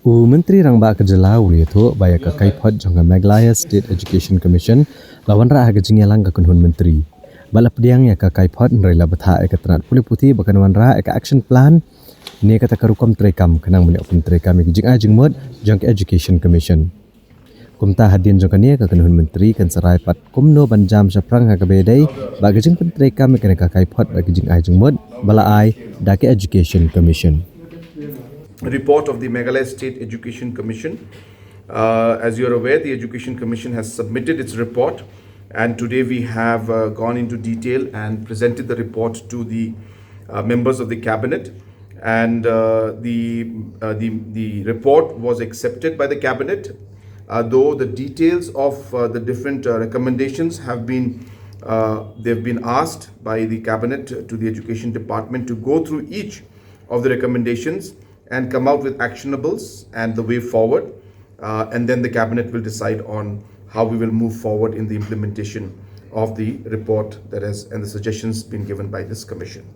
Menteri Rangba Kejelau liatu baya ka kaipot jangka Meghalaya State Education Commission wanrah ka jingai ka kynhun menteri. Balap diang ya ka kaipot nrela Bthah ka tanat puli putih bakan wanrah ka action plan ni kata karukom trekam kenang meliak pun trekam ki jingai jingmut jangka Education Commission. Kumta hadin jangka ni ka kynhun menteri kan serai pat kumno banjam saprang ka bedai bagi jing pun trekam ka kaipot bagi jingai jingmut balaai da ka Education Commission. Report of the Meghalaya State Education Commission. As you are aware, the Education Commission has submitted its report, and today we have gone into detail and presented the report to the members of the cabinet. And the report was accepted by the cabinet, though the details of the different recommendations have been they've been asked by the cabinet to the education department to go through each of the recommendations and come out with actionables and the way forward, and then the cabinet will decide on how we will move forward in the implementation of the report that has and the suggestions been given by this commission.